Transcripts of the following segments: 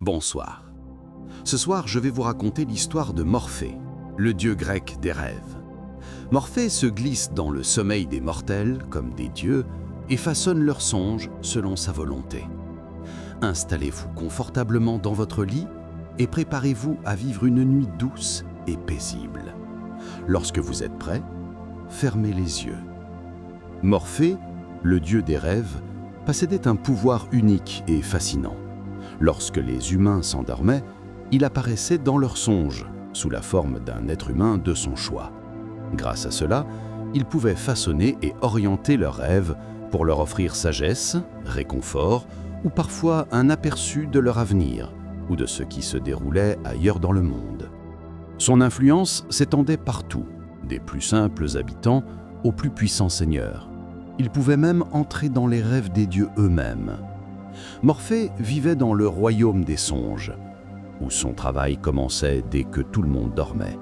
Bonsoir. Ce soir, je vais vous raconter l'histoire de Morphée, le dieu grec des rêves. Morphée se glisse dans le sommeil des mortels, comme des dieux, et façonne leurs songes selon sa volonté. Installez-vous confortablement dans votre lit et préparez-vous à vivre une nuit douce et paisible. Lorsque vous êtes prêts, fermez les yeux. Morphée, le dieu des rêves, possédait un pouvoir unique et fascinant. Lorsque les humains s'endormaient, il apparaissait dans leurs songes, sous la forme d'un être humain de son choix. Grâce à cela, il pouvait façonner et orienter leurs rêves pour leur offrir sagesse, réconfort ou parfois un aperçu de leur avenir ou de ce qui se déroulait ailleurs dans le monde. Son influence s'étendait partout, des plus simples habitants aux plus puissants seigneurs. Il pouvait même entrer dans les rêves des dieux eux-mêmes. Morphée vivait dans le royaume des songes, où son travail commençait dès que tout le monde dormait.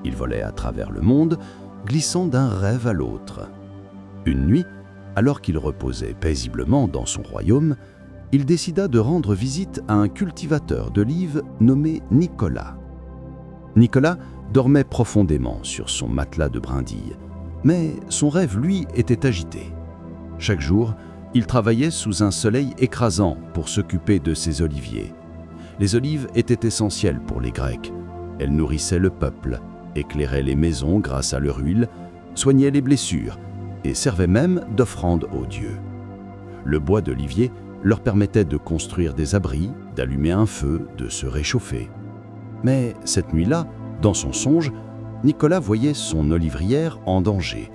Il volait à travers le monde, glissant d'un rêve à l'autre. Une nuit, alors qu'il reposait paisiblement dans son royaume, il décida de rendre visite à un cultivateur d'olives nommé Nicolas. Nicolas dormait profondément sur son matelas de brindilles, mais son rêve, lui, était agité. Chaque jour, il travaillait sous un soleil écrasant pour s'occuper de ses oliviers. Les olives étaient essentielles pour les Grecs. Elles nourrissaient le peuple, éclairaient les maisons grâce à leur huile, soignaient les blessures et servaient même d'offrande aux dieux. Le bois d'olivier leur permettait de construire des abris, d'allumer un feu, de se réchauffer. Mais cette nuit-là, dans son songe, Nicolas voyait son olivrière en danger.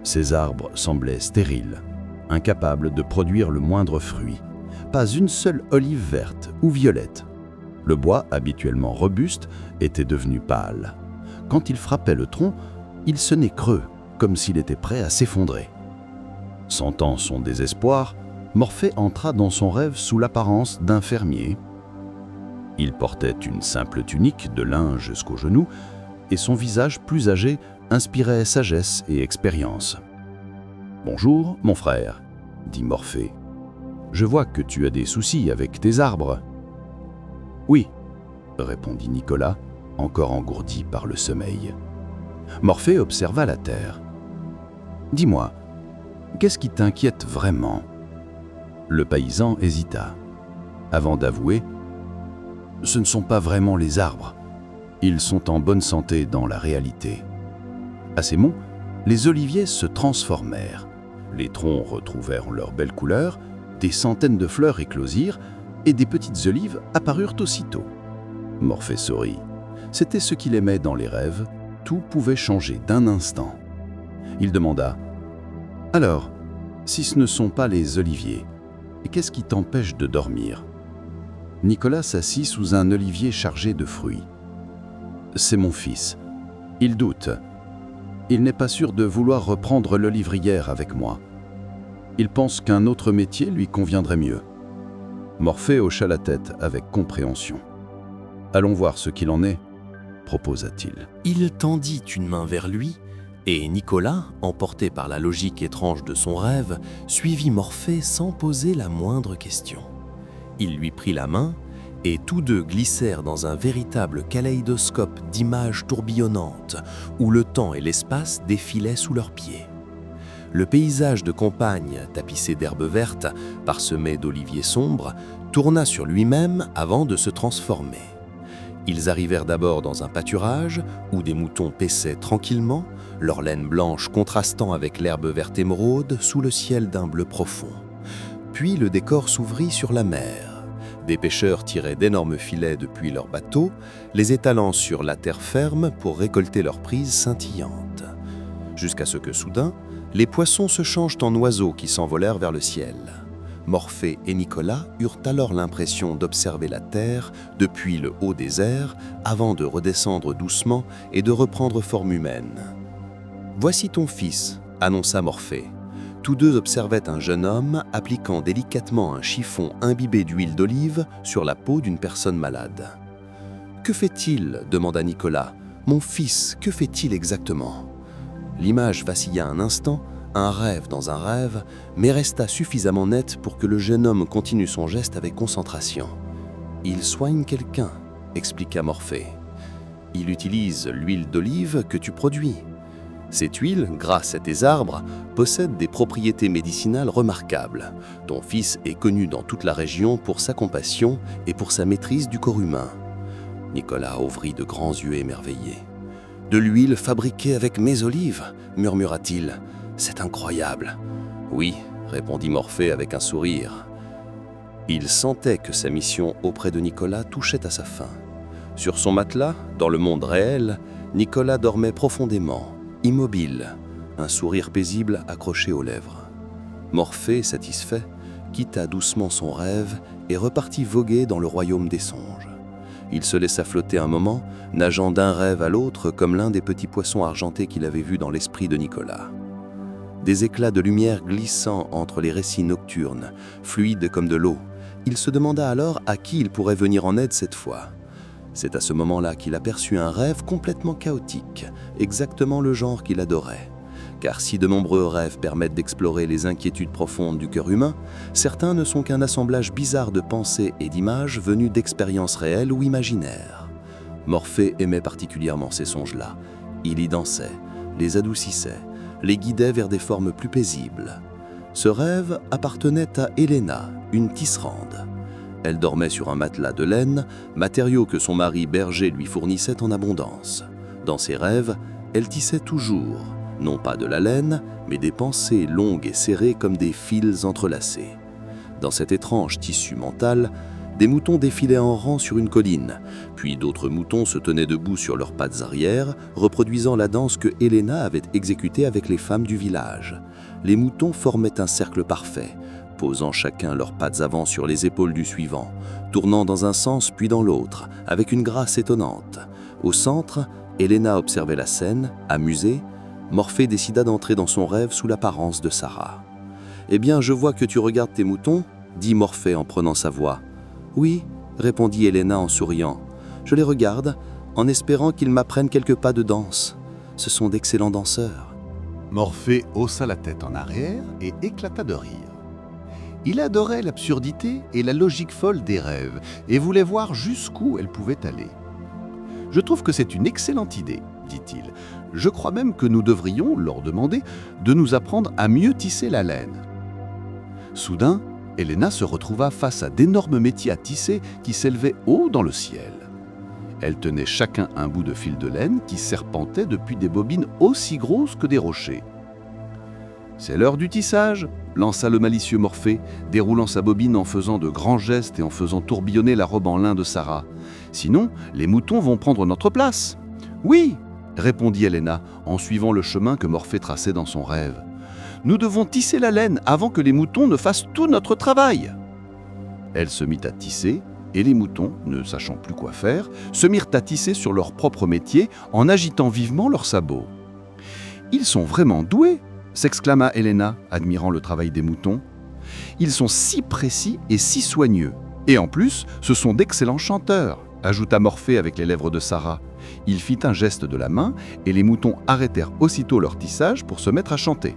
Ses arbres semblaient stériles, incapables de produire le moindre fruit. Pas une seule olive verte ou violette. Le bois, habituellement robuste, était devenu pâle. Quand il frappait le tronc, il sonnait creux, comme s'il était prêt à s'effondrer. Sentant son désespoir, Morphée entra dans son rêve sous l'apparence d'un fermier. Il portait une simple tunique de lin jusqu'aux genoux, et son visage plus âgé inspirait sagesse et expérience. « Bonjour, mon frère, » dit Morphée. « Je vois que tu as des soucis avec tes arbres. »« Oui, » répondit Nicolas, encore engourdi par le sommeil. Morphée observa la terre. « Dis-moi, qu'est-ce qui t'inquiète vraiment ?» Le paysan hésita, avant d'avouer « Ce ne sont pas vraiment les arbres. Ils sont en bonne santé dans la réalité. » À ces mots, les oliviers se transformèrent. Les troncs retrouvèrent leur belle couleur, des centaines de fleurs éclosirent et des petites olives apparurent aussitôt. Morphée sourit. C'était ce qu'il aimait dans les rêves, tout pouvait changer d'un instant. Il demanda « Alors, si ce ne sont pas les oliviers, qu'est-ce qui t'empêche de dormir ?» Nicolas s'assit sous un olivier chargé de fruits. « C'est mon fils. Il doute. Il n'est pas sûr de vouloir reprendre l'olivrière avec moi. Il pense qu'un autre métier lui conviendrait mieux. » Morphée hocha la tête avec compréhension. « Allons voir ce qu'il en est, » proposa-t-il. Il tendit une main vers lui, et Nicolas, emporté par la logique étrange de son rêve, suivit Morphée sans poser la moindre question. Il lui prit la main, et tous deux glissèrent dans un véritable kaléidoscope d'images tourbillonnantes, où le temps et l'espace défilaient sous leurs pieds. Le paysage de campagne, tapissé d'herbes vertes, parsemé d'oliviers sombres, tourna sur lui-même avant de se transformer. Ils arrivèrent d'abord dans un pâturage, où des moutons paissaient tranquillement, leur laine blanche contrastant avec l'herbe verte émeraude sous le ciel d'un bleu profond. Puis le décor s'ouvrit sur la mer. Des pêcheurs tiraient d'énormes filets depuis leurs bateaux, les étalant sur la terre ferme pour récolter leurs prises scintillantes. Jusqu'à ce que soudain, les poissons se changent en oiseaux qui s'envolèrent vers le ciel. Morphée et Nicolas eurent alors l'impression d'observer la terre depuis le haut des airs avant de redescendre doucement et de reprendre forme humaine. « Voici ton fils », annonça Morphée. Tous deux observaient un jeune homme appliquant délicatement un chiffon imbibé d'huile d'olive sur la peau d'une personne malade. « Que fait-il » demanda Nicolas. « Mon fils, que fait-il exactement ?» L'image vacilla un instant, un rêve dans un rêve, mais resta suffisamment nette pour que le jeune homme continue son geste avec concentration. Il soigne quelqu'un, expliqua Morphée. Il utilise l'huile d'olive que tu produis. Cette huile, grâce à tes arbres, possède des propriétés médicinales remarquables. Ton fils est connu dans toute la région pour sa compassion et pour sa maîtrise du corps humain. Nicolas ouvrit de grands yeux émerveillés. « De l'huile fabriquée avec mes olives » murmura-t-il. « C'est incroyable. » « Oui, » répondit Morphée avec un sourire. Il sentait que sa mission auprès de Nicolas touchait à sa fin. Sur son matelas, dans le monde réel, Nicolas dormait profondément, immobile, un sourire paisible accroché aux lèvres. Morphée, satisfait, quitta doucement son rêve et repartit voguer dans le royaume des songes. Il se laissa flotter un moment, nageant d'un rêve à l'autre comme l'un des petits poissons argentés qu'il avait vus dans l'esprit de Nicolas. Des éclats de lumière glissant entre les récits nocturnes, fluides comme de l'eau, il se demanda alors à qui il pourrait venir en aide cette fois. C'est à ce moment-là qu'il aperçut un rêve complètement chaotique, exactement le genre qu'il adorait. Car si de nombreux rêves permettent d'explorer les inquiétudes profondes du cœur humain, certains ne sont qu'un assemblage bizarre de pensées et d'images venues d'expériences réelles ou imaginaires. Morphée aimait particulièrement ces songes-là. Il y dansait, les adoucissait, les guidait vers des formes plus paisibles. Ce rêve appartenait à Helena, une tisserande. Elle dormait sur un matelas de laine, matériau que son mari berger lui fournissait en abondance. Dans ses rêves, elle tissait toujours, non pas de la laine, mais des pensées longues et serrées comme des fils entrelacés. Dans cet étrange tissu mental, des moutons défilaient en rang sur une colline, puis d'autres moutons se tenaient debout sur leurs pattes arrière, reproduisant la danse que Helena avait exécutée avec les femmes du village. Les moutons formaient un cercle parfait, posant chacun leurs pattes avant sur les épaules du suivant, tournant dans un sens puis dans l'autre, avec une grâce étonnante. Au centre, Helena observait la scène, amusée. Morphée décida d'entrer dans son rêve sous l'apparence de Sarah. « Eh bien, je vois que tu regardes tes moutons » dit Morphée en prenant sa voix. « Oui, » répondit Helena en souriant. « Je les regarde, en espérant qu'ils m'apprennent quelques pas de danse. Ce sont d'excellents danseurs. » Morphée haussa la tête en arrière et éclata de rire. Il adorait l'absurdité et la logique folle des rêves et voulait voir jusqu'où elles pouvaient aller. « Je trouve que c'est une excellente idée, » dit-il. « Je crois même que nous devrions leur demander de nous apprendre à mieux tisser la laine. » Soudain, Helena se retrouva face à d'énormes métiers à tisser qui s'élevaient haut dans le ciel. Elles tenaient chacun un bout de fil de laine qui serpentait depuis des bobines aussi grosses que des rochers. « C'est l'heure du tissage !» lança le malicieux Morphée, déroulant sa bobine en faisant de grands gestes et en faisant tourbillonner la robe en lin de Sarah. « Sinon, les moutons vont prendre notre place. »« Oui !» répondit Helena en suivant le chemin que Morphée traçait dans son rêve. « Nous devons tisser la laine avant que les moutons ne fassent tout notre travail. » Elle se mit à tisser, et les moutons, ne sachant plus quoi faire, se mirent à tisser sur leur propre métier en agitant vivement leurs sabots. « Ils sont vraiment doués !» s'exclama Helena, admirant le travail des moutons. « Ils sont si précis et si soigneux. Et en plus, ce sont d'excellents chanteurs !» ajouta Morphée avec les lèvres de Sarah. Il fit un geste de la main et les moutons arrêtèrent aussitôt leur tissage pour se mettre à chanter.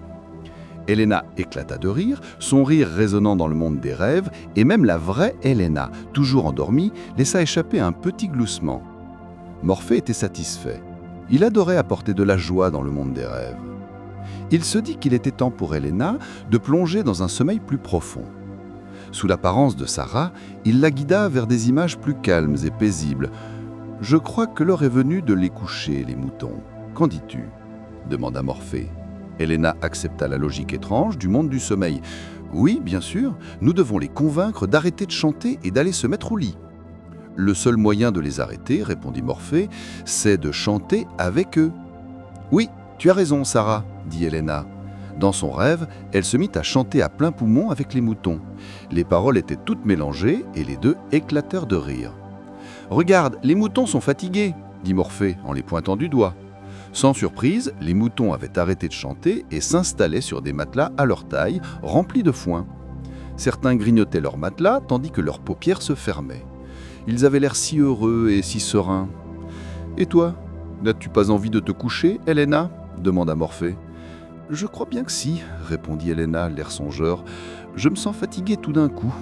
Helena éclata de rire, son rire résonnant dans le monde des rêves, et même la vraie Helena, toujours endormie, laissa échapper un petit gloussement. Morphée était satisfait. Il adorait apporter de la joie dans le monde des rêves. Il se dit qu'il était temps pour Helena de plonger dans un sommeil plus profond. Sous l'apparence de Sarah, il la guida vers des images plus calmes et paisibles. « Je crois que l'heure est venue de les coucher, les moutons. Qu'en dis-tu » demanda Morphée. Helena accepta la logique étrange du monde du sommeil. « Oui, bien sûr, nous devons les convaincre d'arrêter de chanter et d'aller se mettre au lit. »« Le seul moyen de les arrêter, répondit Morphée, c'est de chanter avec eux. »« Oui, tu as raison, Sarah, dit Helena. » Dans son rêve, elle se mit à chanter à plein poumon avec les moutons. Les paroles étaient toutes mélangées et les deux éclatèrent de rire. « Regarde, les moutons sont fatigués, dit Morphée en les pointant du doigt. Sans surprise, les moutons avaient arrêté de chanter et s'installaient sur des matelas à leur taille, remplis de foin. Certains grignotaient leurs matelas tandis que leurs paupières se fermaient. Ils avaient l'air si heureux et si sereins. « Et toi, n'as-tu pas envie de te coucher, Helena ?» demanda Morphée. « Je crois bien que si, répondit Helena, l'air songeur. Je me sens fatiguée tout d'un coup.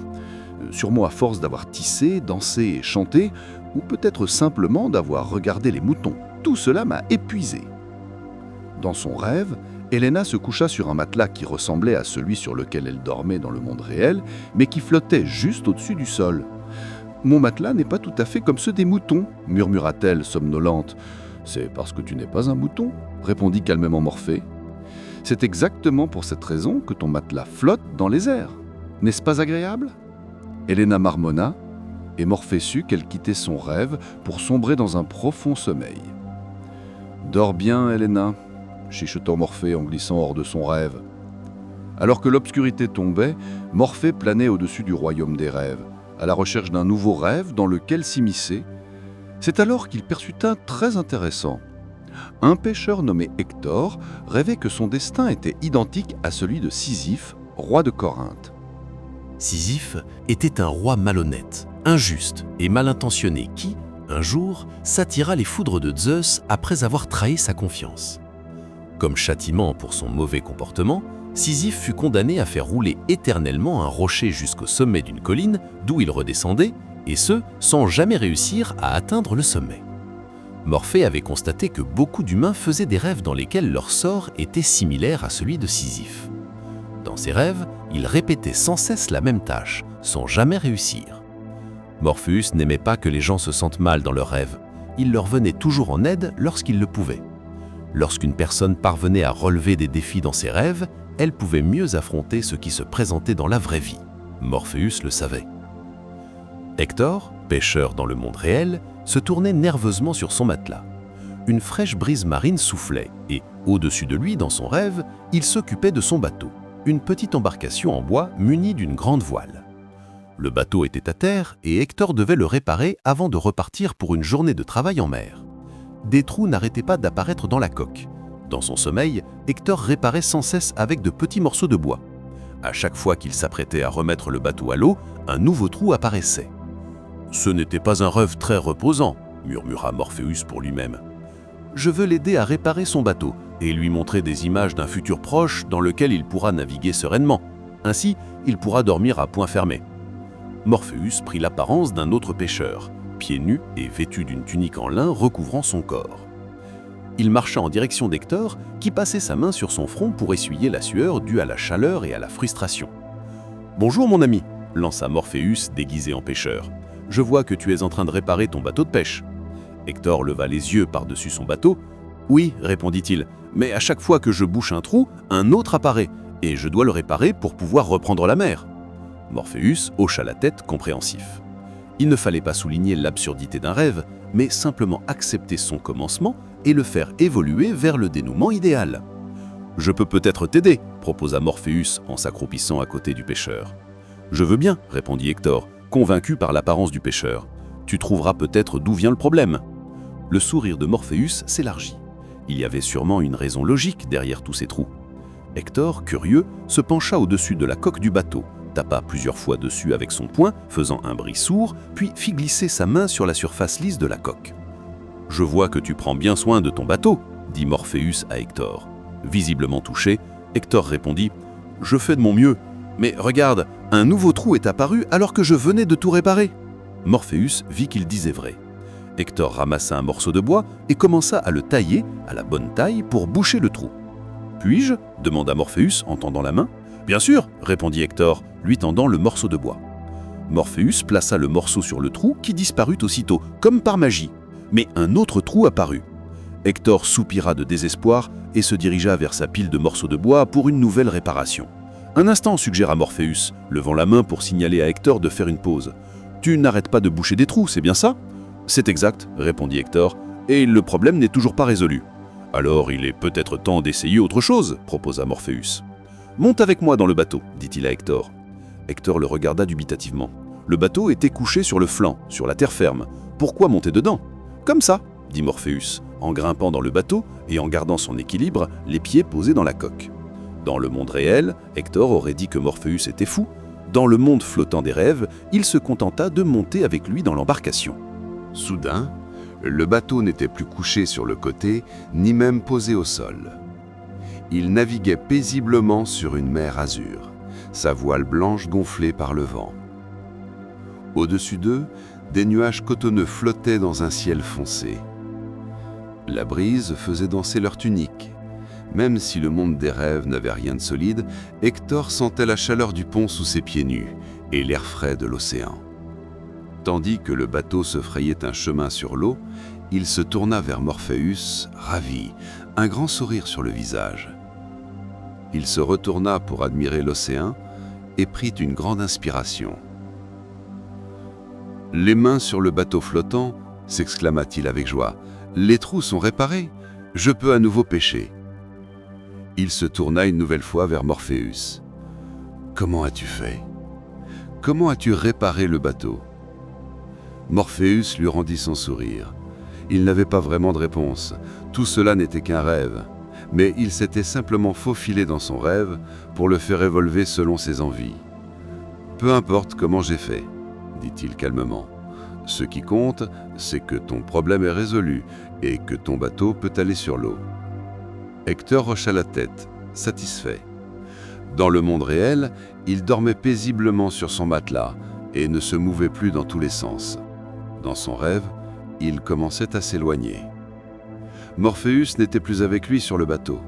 sûrement à force d'avoir tissé, dansé et chanté, ou peut-être simplement d'avoir regardé les moutons. Tout cela m'a épuisé. Dans son rêve, Elena se coucha sur un matelas qui ressemblait à celui sur lequel elle dormait dans le monde réel, mais qui flottait juste au-dessus du sol. « Mon matelas n'est pas tout à fait comme ceux des moutons », murmura-t-elle somnolente. « C'est parce que tu n'es pas un mouton », répondit calmement Morphée. « C'est exactement pour cette raison que ton matelas flotte dans les airs. N'est-ce pas agréable ?» Elena marmonna, et Morphée sut qu'elle quittait son rêve pour sombrer dans un profond sommeil. « Dors bien, Elena », chuchota Morphée en glissant hors de son rêve. Alors que l'obscurité tombait, Morphée planait au-dessus du royaume des rêves, à la recherche d'un nouveau rêve dans lequel s'immiscer. C'est alors qu'il perçut un très intéressant. Un pêcheur nommé Hector rêvait que son destin était identique à celui de Sisyphe, roi de Corinthe. Sisyphe était un roi malhonnête, injuste et mal intentionné qui, un jour, s'attira les foudres de Zeus après avoir trahi sa confiance. Comme châtiment pour son mauvais comportement, Sisyphe fut condamné à faire rouler éternellement un rocher jusqu'au sommet d'une colline d'où il redescendait, et ce, sans jamais réussir à atteindre le sommet. Morphée avait constaté que beaucoup d'humains faisaient des rêves dans lesquels leur sort était similaire à celui de Sisyphe. Dans ses rêves, il répétait sans cesse la même tâche, sans jamais réussir. Morpheus n'aimait pas que les gens se sentent mal dans leurs rêves. Il leur venait toujours en aide lorsqu'il le pouvait. Lorsqu'une personne parvenait à relever des défis dans ses rêves, elle pouvait mieux affronter ce qui se présentait dans la vraie vie. Morpheus le savait. Hector, pêcheur dans le monde réel, se tournait nerveusement sur son matelas. Une fraîche brise marine soufflait et, au-dessus de lui, dans son rêve, il s'occupait de son bateau, une petite embarcation en bois munie d'une grande voile. Le bateau était à terre et Hector devait le réparer avant de repartir pour une journée de travail en mer. Des trous n'arrêtaient pas d'apparaître dans la coque. Dans son sommeil, Hector réparait sans cesse avec de petits morceaux de bois. À chaque fois qu'il s'apprêtait à remettre le bateau à l'eau, un nouveau trou apparaissait. « Ce n'était pas un rêve très reposant », murmura Morpheus pour lui-même. « Je veux l'aider à réparer son bateau et lui montrer des images d'un futur proche dans lequel il pourra naviguer sereinement. Ainsi, il pourra dormir à point fermé. » Morpheus prit l'apparence d'un autre pêcheur, pieds nus et vêtu d'une tunique en lin recouvrant son corps. Il marcha en direction d'Hector, qui passait sa main sur son front pour essuyer la sueur due à la chaleur et à la frustration. « Bonjour mon ami », lança Morpheus déguisé en pêcheur. « Je vois que tu es en train de réparer ton bateau de pêche. » Hector leva les yeux par-dessus son bateau. « Oui, répondit-il, mais à chaque fois que je bouche un trou, un autre apparaît, et je dois le réparer pour pouvoir reprendre la mer. » Morpheus hocha la tête, compréhensif. Il ne fallait pas souligner l'absurdité d'un rêve, mais simplement accepter son commencement et le faire évoluer vers le dénouement idéal. « Je peux peut-être t'aider », proposa Morpheus en s'accroupissant à côté du pêcheur. « Je veux bien », répondit Hector, convaincu par l'apparence du pêcheur. « Tu trouveras peut-être d'où vient le problème. » Le sourire de Morpheus s'élargit. Il y avait sûrement une raison logique derrière tous ces trous. Hector, curieux, se pencha au-dessus de la coque du bateau, tapa plusieurs fois dessus avec son poing, faisant un bruit sourd, puis fit glisser sa main sur la surface lisse de la coque. « Je vois que tu prends bien soin de ton bateau », dit Morpheus à Hector. Visiblement touché, Hector répondit « Je fais de mon mieux, mais regarde, un nouveau trou est apparu alors que je venais de tout réparer. » Morpheus vit qu'il disait vrai. Hector ramassa un morceau de bois et commença à le tailler à la bonne taille pour boucher le trou. « Puis-je » demanda Morpheus en tendant la main. « Bien sûr » répondit Hector, lui tendant le morceau de bois. Morpheus plaça le morceau sur le trou qui disparut aussitôt, comme par magie. Mais un autre trou apparut. Hector soupira de désespoir et se dirigea vers sa pile de morceaux de bois pour une nouvelle réparation. « Un instant » suggéra Morpheus, levant la main pour signaler à Hector de faire une pause. « Tu n'arrêtes pas de boucher des trous, c'est bien ça ?»« C'est exact » répondit Hector, « et le problème n'est toujours pas résolu. »« Alors il est peut-être temps d'essayer autre chose » proposa Morpheus. « Monte avec moi dans le bateau » dit-il à Hector. Hector le regarda dubitativement. Le bateau était couché sur le flanc, sur la terre ferme. Pourquoi monter dedans ? « Comme ça » dit Morpheus, en grimpant dans le bateau et en gardant son équilibre, les pieds posés dans la coque. Dans le monde réel, Hector aurait dit que Morpheus était fou. Dans le monde flottant des rêves, il se contenta de monter avec lui dans l'embarcation. Soudain, le bateau n'était plus couché sur le côté, ni même posé au sol. Il naviguait paisiblement sur une mer azur, sa voile blanche gonflée par le vent. Au-dessus d'eux, des nuages cotonneux flottaient dans un ciel foncé. La brise faisait danser leurs tuniques. Même si le monde des rêves n'avait rien de solide, Hector sentait la chaleur du pont sous ses pieds nus et l'air frais de l'océan. Tandis que le bateau se frayait un chemin sur l'eau, il se tourna vers Morpheus, ravi, un grand sourire sur le visage. Il se retourna pour admirer l'océan et prit une grande inspiration. « Les mains sur le bateau flottant » s'exclama-t-il avec joie. « Les trous sont réparés, je peux à nouveau pêcher. » Il se tourna une nouvelle fois vers Morpheus. « Comment as-tu fait? Comment as-tu réparé le bateau ?» Morpheus lui rendit son sourire. Il n'avait pas vraiment de réponse. Tout cela n'était qu'un rêve. Mais il s'était simplement faufilé dans son rêve pour le faire évoluer selon ses envies. « Peu importe comment j'ai fait, » dit-il calmement. « Ce qui compte, c'est que ton problème est résolu et que ton bateau peut aller sur l'eau. » Hector hocha la tête, satisfait. Dans le monde réel, il dormait paisiblement sur son matelas et ne se mouvait plus dans tous les sens. Dans son rêve, il commençait à s'éloigner. Morpheus n'était plus avec lui sur le bateau.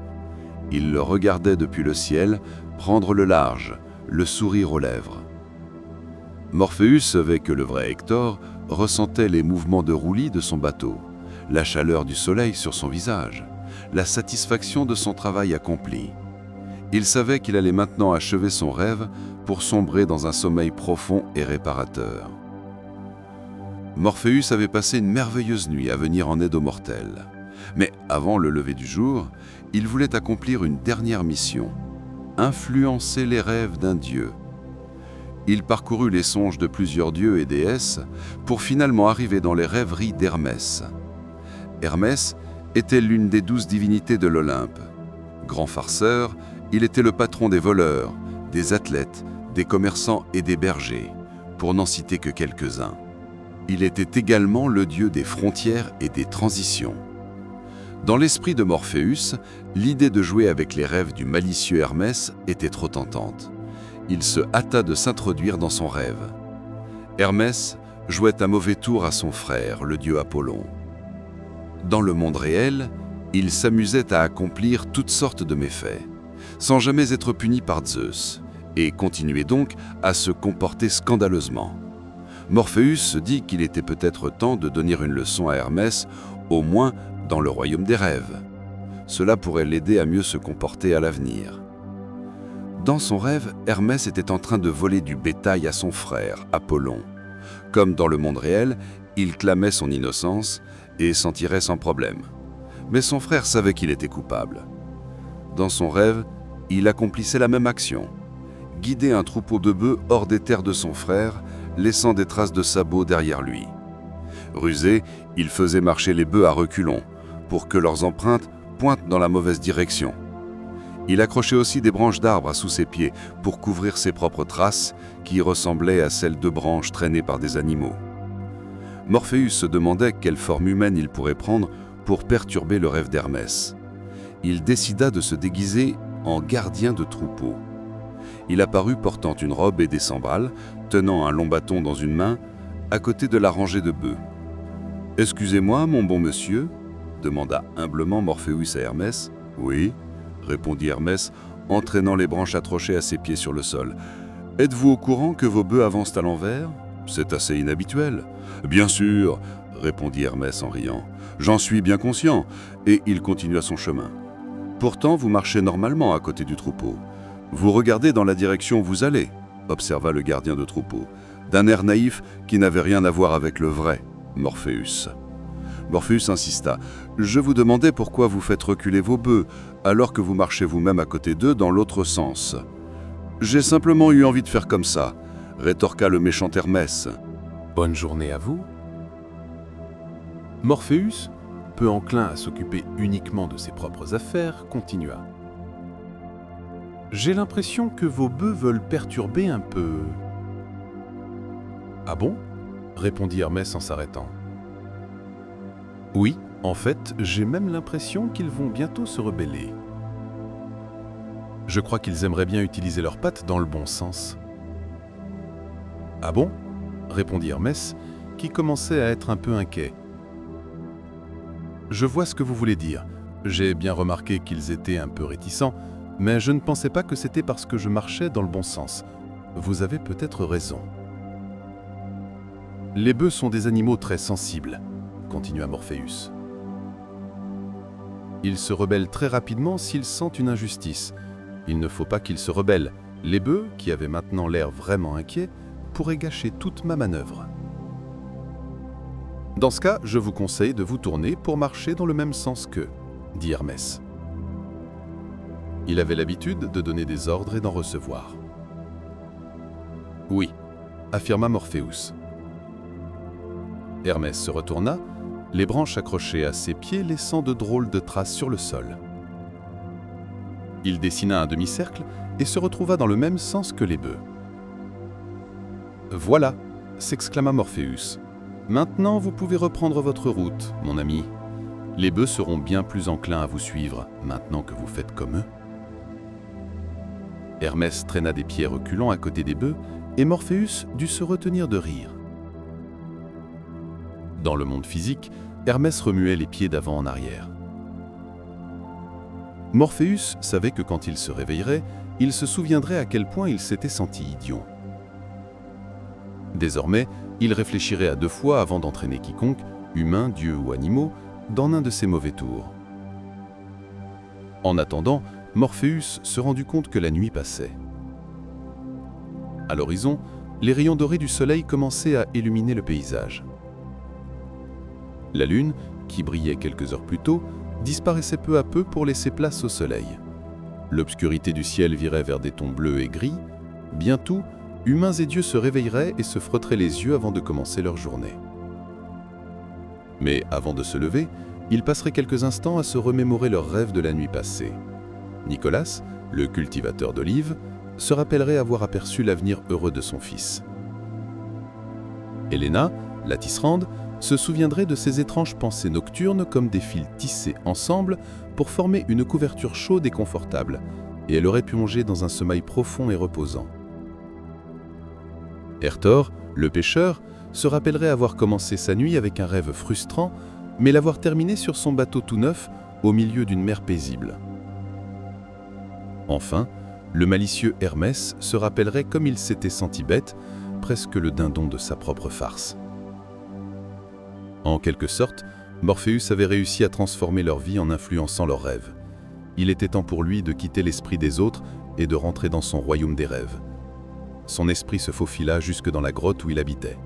Il le regardait depuis le ciel prendre le large, le sourire aux lèvres. Morpheus savait que le vrai Hector ressentait les mouvements de roulis de son bateau, la chaleur du soleil sur son visage, la satisfaction de son travail accompli. Il savait qu'il allait maintenant achever son rêve pour sombrer dans un sommeil profond et réparateur. Morpheus avait passé une merveilleuse nuit à venir en aide aux mortels. Mais avant le lever du jour, il voulait accomplir une dernière mission, influencer les rêves d'un dieu. Il parcourut les songes de plusieurs dieux et déesses pour finalement arriver dans les rêveries d'Hermès. Hermès était l'une des 12 divinités de l'Olympe. Grand farceur, il était le patron des voleurs, des athlètes, des commerçants et des bergers, pour n'en citer que quelques-uns. Il était également le dieu des frontières et des transitions. Dans l'esprit de Morpheus, l'idée de jouer avec les rêves du malicieux Hermès était trop tentante. Il se hâta de s'introduire dans son rêve. Hermès jouait un mauvais tour à son frère, le dieu Apollon. Dans le monde réel, il s'amusait à accomplir toutes sortes de méfaits, sans jamais être puni par Zeus, et continuait donc à se comporter scandaleusement. Morpheus se dit qu'il était peut-être temps de donner une leçon à Hermès, au moins dans le royaume des rêves. Cela pourrait l'aider à mieux se comporter à l'avenir. Dans son rêve, Hermès était en train de voler du bétail à son frère, Apollon. Comme dans le monde réel, il clamait son innocence et s'en tirait sans problème. Mais son frère savait qu'il était coupable. Dans son rêve, il accomplissait la même action. Guider un troupeau de bœufs hors des terres de son frère, laissant des traces de sabots derrière lui. Rusé, il faisait marcher les bœufs à reculons, pour que leurs empreintes pointent dans la mauvaise direction. Il accrochait aussi des branches d'arbres sous ses pieds pour couvrir ses propres traces, qui ressemblaient à celles de branches traînées par des animaux. Morpheus se demandait quelle forme humaine il pourrait prendre pour perturber le rêve d'Hermès. Il décida de se déguiser en gardien de troupeau. Il apparut portant une robe et des sandales, tenant un long bâton dans une main, à côté de la rangée de bœufs. « Excusez-moi, mon bon monsieur ?» demanda humblement Morpheus à Hermès. « Oui » répondit Hermès, entraînant les branches accrochées à ses pieds sur le sol. « Êtes-vous au courant que vos bœufs avancent à l'envers ? C'est assez inhabituel. »« Bien sûr » répondit Hermès en riant. « J'en suis bien conscient. » Et il continua son chemin. « Pourtant, vous marchez normalement à côté du troupeau. Vous regardez dans la direction où vous allez, » observa le gardien de troupeau, d'un air naïf qui n'avait rien à voir avec le vrai Morpheus. Morpheus insista. « Je vous demandais pourquoi vous faites reculer vos bœufs, alors que vous marchez vous-même à côté d'eux dans l'autre sens. »« J'ai simplement eu envie de faire comme ça, » rétorqua le méchant Hermès. « Bonne journée à vous. » Morpheus, peu enclin à s'occuper uniquement de ses propres affaires, continua. « J'ai l'impression que vos bœufs veulent perturber un peu. »« Ah bon ?» répondit Hermès en s'arrêtant. « Oui, en fait, j'ai même l'impression qu'ils vont bientôt se rebeller. Je crois qu'ils aimeraient bien utiliser leurs pattes dans le bon sens. »« Ah bon ?» répondit Hermès, qui commençait à être un peu inquiet. Je vois ce que vous voulez dire. J'ai bien remarqué qu'ils étaient un peu réticents, mais je ne pensais pas que c'était parce que je marchais dans le bon sens. Vous avez peut-être raison. Les bœufs sont des animaux très sensibles, continua Morpheus. Ils se rebellent très rapidement s'ils sentent une injustice. Il ne faut pas qu'ils se rebellent. Les bœufs, qui avaient maintenant l'air vraiment inquiets, pourraient gâcher toute ma manœuvre. Dans ce cas, je vous conseille de vous tourner pour marcher dans le même sens qu'eux, dit Hermès. Il avait l'habitude de donner des ordres et d'en recevoir. Oui, affirma Morpheus. Hermès se retourna, les branches accrochées à ses pieds laissant de drôles de traces sur le sol. Il dessina un demi-cercle et se retrouva dans le même sens que les bœufs. « Voilà !» s'exclama Morpheus. « Maintenant, vous pouvez reprendre votre route, mon ami. Les bœufs seront bien plus enclins à vous suivre, maintenant que vous faites comme eux. » Hermès traîna des pieds reculants à côté des bœufs et Morpheus dut se retenir de rire. Dans le monde physique, Hermès remuait les pieds d'avant en arrière. Morpheus savait que quand il se réveillerait, il se souviendrait à quel point il s'était senti idiot. Désormais, il réfléchirait à 2 fois avant d'entraîner quiconque, humain, dieu ou animaux, dans un de ses mauvais tours. En attendant, Morpheus se rendit compte que la nuit passait. À l'horizon, les rayons dorés du soleil commençaient à illuminer le paysage. La lune, qui brillait quelques heures plus tôt, disparaissait peu à peu pour laisser place au soleil. L'obscurité du ciel virait vers des tons bleus et gris. Bientôt, humains et dieux se réveilleraient et se frotteraient les yeux avant de commencer leur journée. Mais avant de se lever, ils passeraient quelques instants à se remémorer leurs rêves de la nuit passée. Nicolas, le cultivateur d'olives, se rappellerait avoir aperçu l'avenir heureux de son fils. Helena, la tisserande, se souviendrait de ces étranges pensées nocturnes comme des fils tissés ensemble pour former une couverture chaude et confortable, et elle aurait plongé dans un sommeil profond et reposant. Hertor, le pêcheur, se rappellerait avoir commencé sa nuit avec un rêve frustrant, mais l'avoir terminé sur son bateau tout neuf, au milieu d'une mer paisible. Enfin, le malicieux Hermès se rappellerait comme il s'était senti bête, presque le dindon de sa propre farce. En quelque sorte, Morpheus avait réussi à transformer leur vie en influençant leurs rêves. Il était temps pour lui de quitter l'esprit des autres et de rentrer dans son royaume des rêves. Son esprit se faufila jusque dans la grotte où il habitait.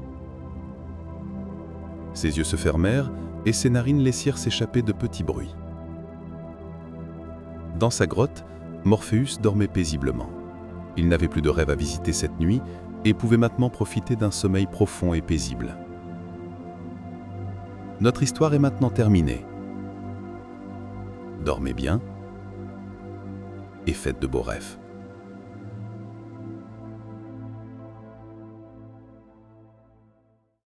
Ses yeux se fermèrent et ses narines laissèrent s'échapper de petits bruits. Dans sa grotte, Morpheus dormait paisiblement. Il n'avait plus de rêve à visiter cette nuit et pouvait maintenant profiter d'un sommeil profond et paisible. Notre histoire est maintenant terminée. Dormez bien et faites de beaux rêves.